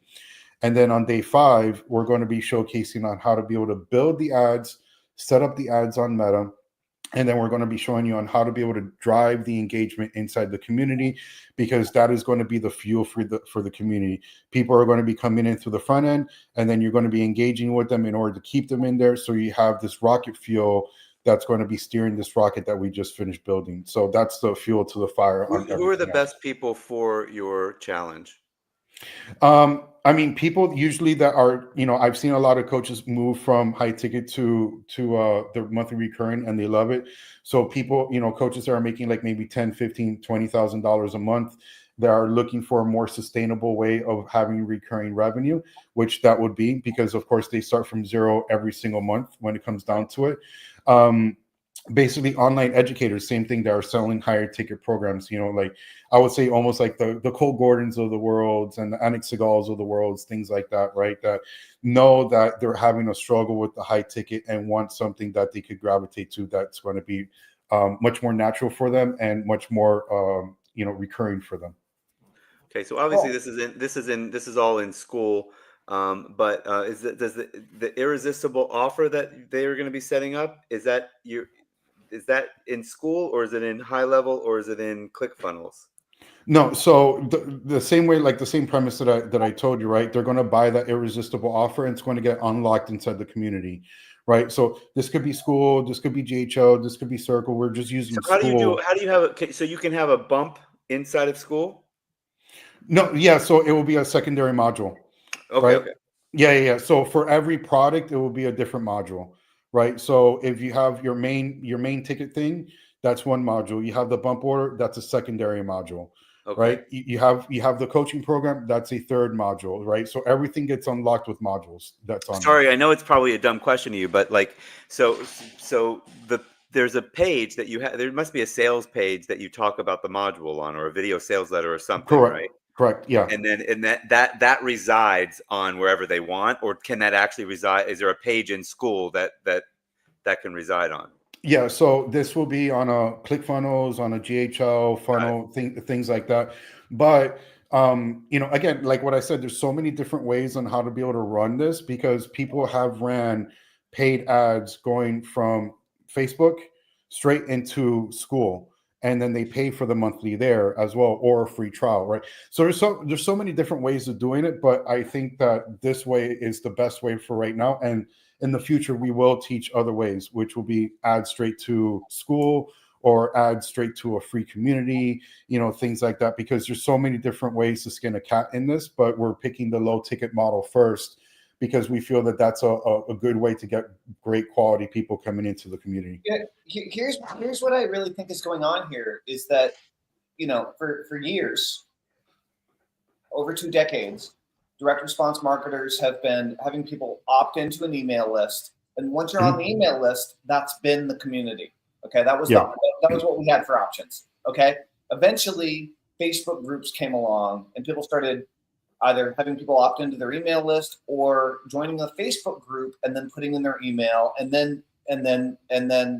And then on day five, we're going to be showcasing on how to be able to build the ads, set up the ads on Meta, and then we're going to be showing you on how to be able to drive the engagement inside the community, because that is going to be the fuel for the community. People are going to be coming in through the front end, and then you're going to be engaging with them in order to keep them in there. So you have this rocket fuel that's going to be steering this rocket that we just finished building. So that's the fuel to the fire. Who are the best people for your challenge? I mean, people usually that are, I've seen a lot of coaches move from high ticket to their monthly recurring, and they love it. So people, coaches that are making like maybe $10,000, $15,000, $20,000 a month, that are looking for a more sustainable way of having recurring revenue, which that would be, because of course they start from zero every single month when it comes down to it. Basically online educators, same thing, that are selling higher ticket programs, like I would say almost like the Cole Gordons of the worlds and the Anik Segals of the worlds, things like that, right? That know that they're having a struggle with the high ticket and want something that they could gravitate to that's going to be much more natural for them and much more recurring for them. Okay, so obviously this is all in school. But does the irresistible offer that they are going to be setting up, is that in school, or is it in high level, or is it in ClickFunnels? No, so the same way, like the same premise that I told you, right? They're going to buy that irresistible offer, and it's going to get unlocked inside the community, right? So this could be school, this could be GHO, this could be Circle. We're just using how school. How do you have so you can have a bump inside of school? No, yeah. So it will be a secondary module. Okay. Right? Okay. Yeah. So for every product, it will be a different module, right? So if you have your main ticket thing, that's one module. You have the bump order, that's a secondary module, Okay. right? You have the coaching program, that's a third module, right? So everything gets unlocked with modules that's on there. Sorry, I know it's probably a dumb question to you, but like, so there's a page that you have. There must be a sales page that you talk about the module on, or a video sales letter, or something, Correct. right? Correct. Yeah. And that resides on wherever they want, or can that actually reside? Is there a page in school that can reside on? Yeah, so this will be on a ClickFunnels, on a GHL Got it. funnel, things like that. But again, like what I said, there's so many different ways on how to be able to run this because people have ran paid ads going from Facebook straight into school, and then they pay for the monthly there as well, or a free trial, right? So there's so many different ways of doing it, but I think that this way is the best way for right now. And in the future, we will teach other ways, which will be add straight to school or add straight to a free community, things like that, because there's so many different ways to skin a cat in this, but we're picking the low ticket model first because we feel that that's a good way to get great quality people coming into the community. Yeah, here's what I really think is going on here is that, for years, over 2 decades, direct response marketers have been having people opt into an email list. And once you're on the email list, that's been the community. Okay. That was what we had for options. Okay. Eventually Facebook groups came along and people started either having people opt into their email list or joining a Facebook group and then putting in their email. And then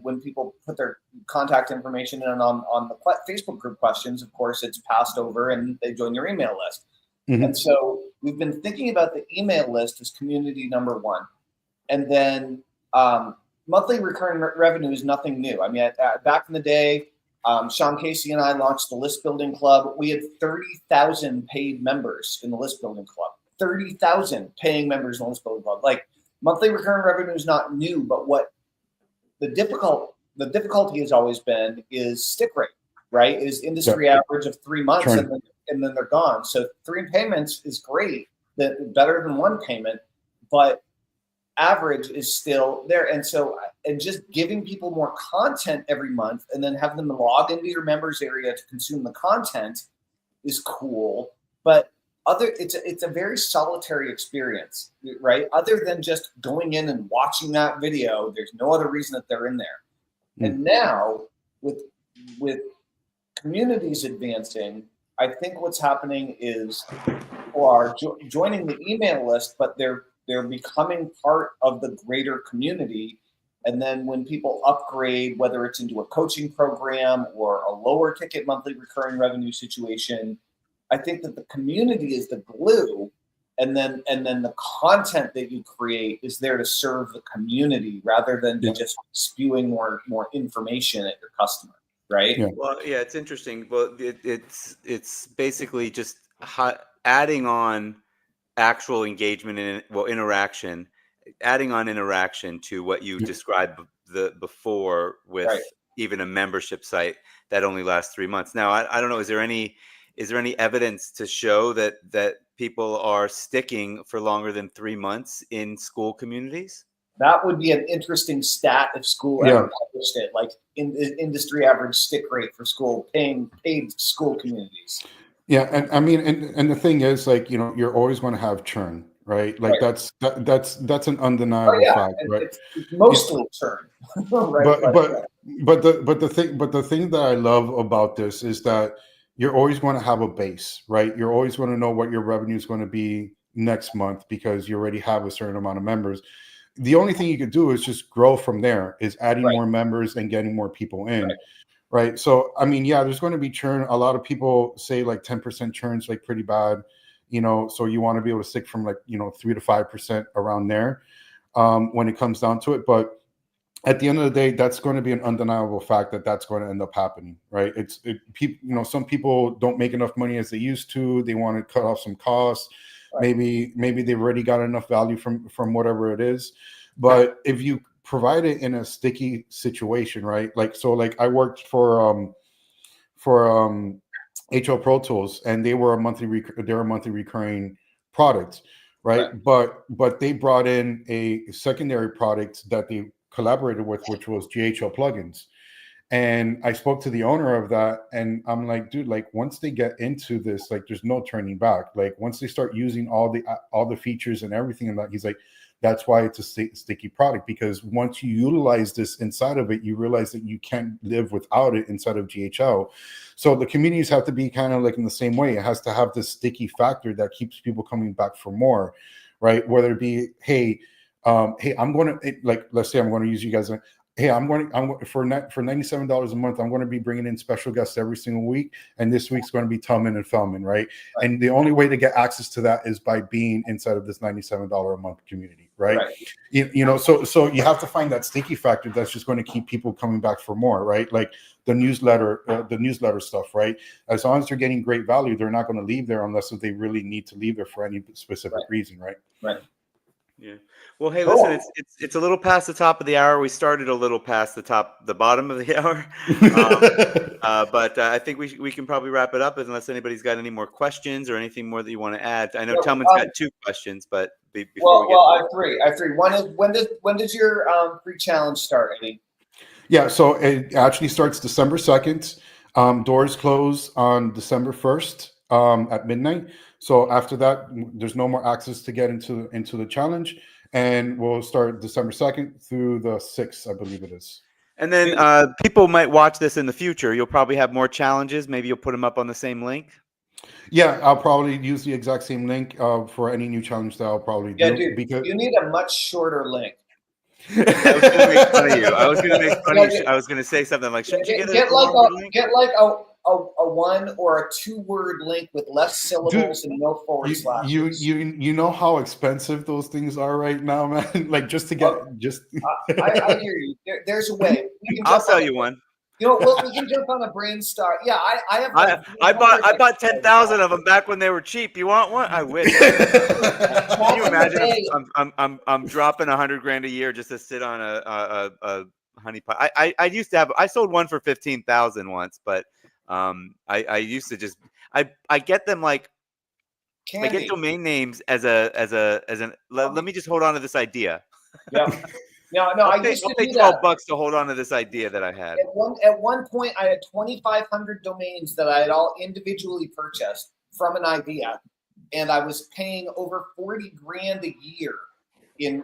when people put their contact information in on the Facebook group questions, of course, it's passed over and they join your email list. And so we've been thinking about the email list as community number one. And then monthly recurring revenue is nothing new. I mean, back in the day, Sean Casey and I launched the List Building Club. We had 30,000 paid members in the List Building Club. 30,000 paying members in the List Building Club. Like, monthly recurring revenue is not new, but what the difficulty has always been is stick rate, right? Is industry average of 3 months and then they're gone. So 3 payments is great, better than 1 payment, but average is still there. And just giving people more content every month and then having them log into your members area to consume the content is cool. But it's a very solitary experience, right? Other than just going in and watching that video, there's no other reason that they're in there. And now with communities advancing, I think what's happening is people are joining the email list, but they're becoming part of the greater community. And then when people upgrade, whether it's into a coaching program or a lower ticket monthly recurring revenue situation, I think that the community is the glue. And then the content that you create is there to serve the community rather than to just spewing more information at your customer. Right. Yeah. Well, yeah, it's interesting. Well, it's basically just adding on actual engagement and interaction, adding on interaction to what you described before with even a membership site that only lasts 3 months. Now, I don't know. Is there any evidence to show that people are sticking for longer than 3 months in school communities? That would be an interesting stat if school ever published it, like in the industry average stick rate for paid school communities. Yeah, and I mean, and the thing is, like, you're always going to have churn, right? Like that's an undeniable fact, right? It's mostly churn, right? But the thing that I love about this is that you're always going to have a base, right? You're always going to know what your revenue is going to be next month because you already have a certain amount of members. The only thing you could do is just grow from there, is adding more members and getting more people in, right? So, I mean, there's going to be churn. A lot of people say like 10% churn is like pretty bad, so you want to be able to stick from like, 3 to 5% around there when it comes down to it. But at the end of the day, that's going to be an undeniable fact that's going to end up happening, right? Some people don't make enough money as they used to. They want to cut off some costs. Maybe they've already got enough value from whatever it is. But if you provide it in a sticky situation, right? Like I worked for HL Pro Tools, and they were a monthly recurring product, right? But they brought in a secondary product that they collaborated with, which was GHL plugins. And I spoke to the owner of that, and I'm like, dude, like once they get into this, like there's no turning back. Like once they start using all the features and everything, and that, he's like, that's why it's a sticky product, because once you utilize this inside of it, you realize that you can't live without it inside of GHL. So the communities have to be kind of like in the same way. It has to have this sticky factor that keeps people coming back for more, right? Whether it be, hey, I'm going to, like, let's say I'm going to use you guys. Hey, I'm for $97 a month, I'm going to be bringing in special guests every single week, and this week's going to be Tellman and Fellman, right? And the only way to get access to that is by being inside of this $97 a month community, right? You know, so you have to find that sticky factor that's just going to keep people coming back for more, right? Like the newsletter stuff, right? As long as they're getting great value, they're not going to leave there unless if they really need to leave there for any specific reason, right? Right. Yeah. Well, hey, listen, it's a little past the top of the hour. We started a little past the bottom of the hour, but I think we can probably wrap it up unless anybody's got any more questions or anything more that you want to add. I know Tellman's got 2 questions, but before I have three. One is when does your free challenge start, Eddie? Yeah, so it actually starts December 2nd. Doors close on December 1st at midnight. So after that, there's no more access to get into the challenge, and we'll start December 2nd through the 6th, I believe it is. And then people might watch this in the future. You'll probably have more challenges. Maybe you'll put them up on the same link. Yeah, I'll probably use the exact same link for any new challenge that I'll probably do. Yeah, dude, because you need a much shorter link. I was going to make fun of you. I was going to make fun of you. I was going to say something like, shouldn't you get a 1 or a 2-word link with less syllables and no forward slashes. You know how expensive those things are right now, man. Like just to get I hear you. There's a way. I'll sell you one. You know, we can jump on a Brainstar. Yeah, I bought 10,000 of them back when they were cheap. You want one? I wish. Can you imagine? I'm dropping $100,000 a year just to sit on a honey pot. I sold one for 15,000 once, but I used to just I get them like candy. I get domain names as an let me just hold on to this idea. Yeah. No, I'll pay $12 to hold on to this idea that I had. At one point, I had 2,500 domains that I had all individually purchased from an idea, and I was paying over $40,000 a year in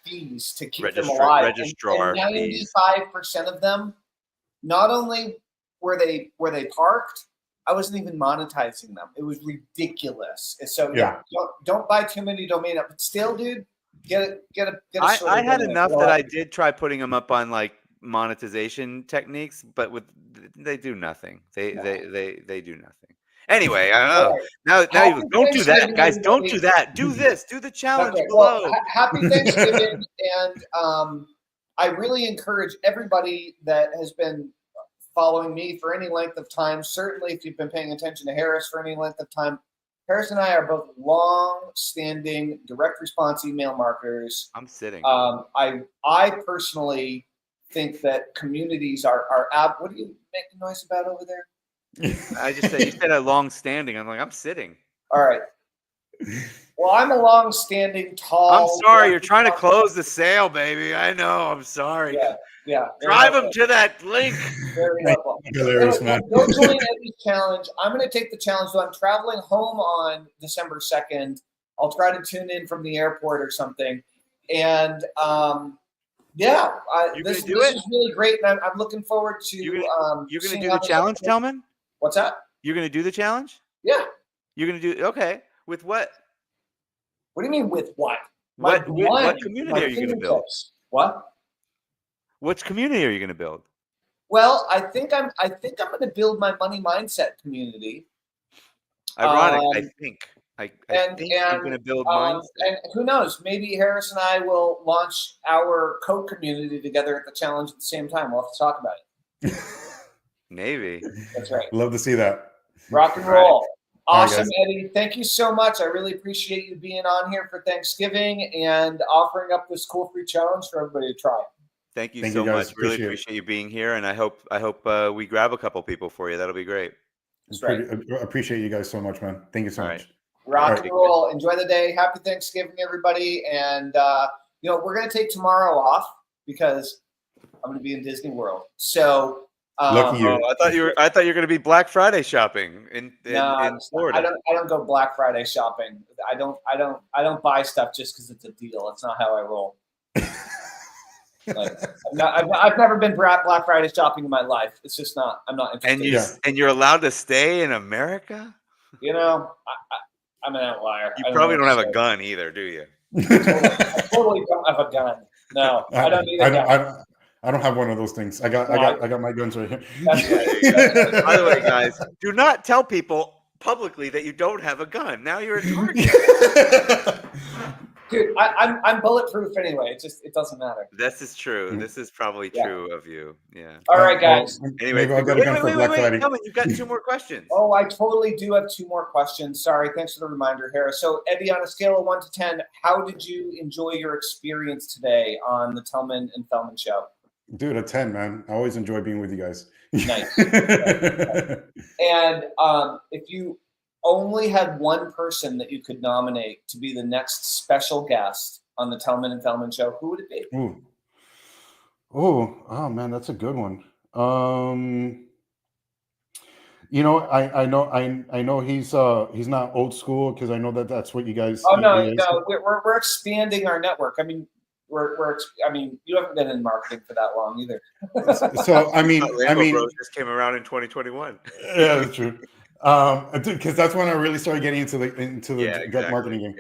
fees to keep them alive. Registrar and 95% of them, not only were they parked, I wasn't even monetizing them. It was ridiculous. So don't buy too many domain up. But still, dude. I had enough that I did try putting them up on like monetization techniques, but they do nothing. They do nothing. Anyway, I don't know. Now don't do that, guys. Don't do that. Do this. Do the challenge below. Well, happy Thanksgiving, and I really encourage everybody that has been following me for any length of time. Certainly, if you've been paying attention to Harris for any length of time. Harris and I are both long-standing direct response email marketers. I'm sitting. I personally think that communities are what are you making noise about over there? I just said you said a long-standing. I'm like, I'm sitting. All right. Well, I'm a long-standing, tall. I'm sorry, you're trying to close the sale, baby. I know. I'm sorry. Yeah. Drive them to that link. Very helpful. Hilarious, man. Go join Eddy's challenge. I'm going to take the challenge. So I'm traveling home on December 2nd. I'll try to tune in from the airport or something. And this is really great. And I'm looking forward to. You're going to do the challenge, Tellman? What's that? You're going to do the challenge? Yeah. You're going to do okay. With what? What do you mean with what? What community are you going to build? What? Which community are you going to build? Well, I think I'm going to build my money mindset community. Ironic, I think. I think I'm going to build mindset. And who knows? Maybe Harris and I will launch our co-community together at the challenge at the same time. We'll have to talk about it. Maybe. That's right. Love to see that. Rock and roll. Right. Awesome, Eddy. Thank you so much. I really appreciate you being on here for Thanksgiving and offering up this cool free challenge for everybody to try. Thank you so much. Really appreciate you being here, and I hope we grab a couple people for you. That'll be great. I appreciate you guys so much, man. Thank you so much. We Rock and roll. Enjoy the day. Happy Thanksgiving, everybody. And, we're going to take tomorrow off because I'm going to be in Disney World. So, lucky you. I thought you were going to be Black Friday shopping in Florida. I don't go Black Friday shopping. I don't buy stuff just because it's a deal. That's not how I roll. I've never been Black Friday shopping in my life. It's just not. I'm not interested. And you're allowed to stay in America. I'm an outlier. You probably don't have a gun either, do you? I totally don't have a gun. No, I don't need a gun. I don't have one of those things. I got my guns right here. That's right. By the way, guys, do not tell people publicly that you don't have a gun. Now you're a target. Dude, I'm bulletproof anyway. It doesn't matter. This is true. This is probably true of you. Yeah. All right, guys. Anyway, I've got a gun for Black Friday. Tellman, you've got 2 more questions. Oh, I totally do have 2 more questions. Sorry. Thanks for the reminder, Harris. So, Eddy, on a scale of 1 to 10, how did you enjoy your experience today on the Tellman and Fellman Show? Dude, a 10, man. I always enjoy being with you guys. Nice. And if you only had one person that you could nominate to be the next special guest on the Tellman and Fellman Show, who would it be? Oh man, that's a good one. I know he's not old school because I know that's what you guys. Oh no, we're expanding our network. I mean, you haven't been in marketing for that long either. So I mean, Bros just came around in 2021. Yeah, that's true. Because that's when I really started getting into the direct marketing game.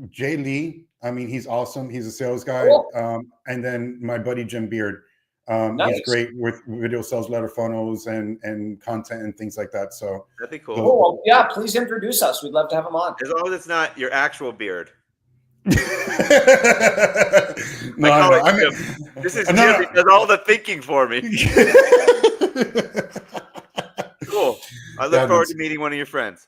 Jay Lee, I mean, he's awesome. He's a sales guy. Cool. And then my buddy Jim Beard, nice. He's great with video sales, letter funnels, and content and things like that. So that'd be cool. Well, yeah, please introduce us. We'd love to have him on. As long as it's not your actual beard. No, I mean, this is Jim. He does all the thinking for me. Cool. I look forward to meeting one of your friends.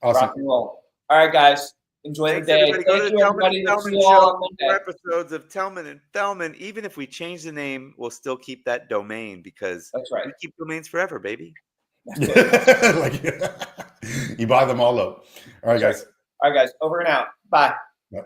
Awesome. Rock and roll. All right, guys. Enjoy the day. Thank you, everybody. We'll see you all on Monday. More episodes of Tellman and Fellman. Even if we change the name, we'll still keep that domain because that's right. We keep domains forever, baby. You buy them all up. All right, guys. All right, guys. Over and out. Bye. Bye.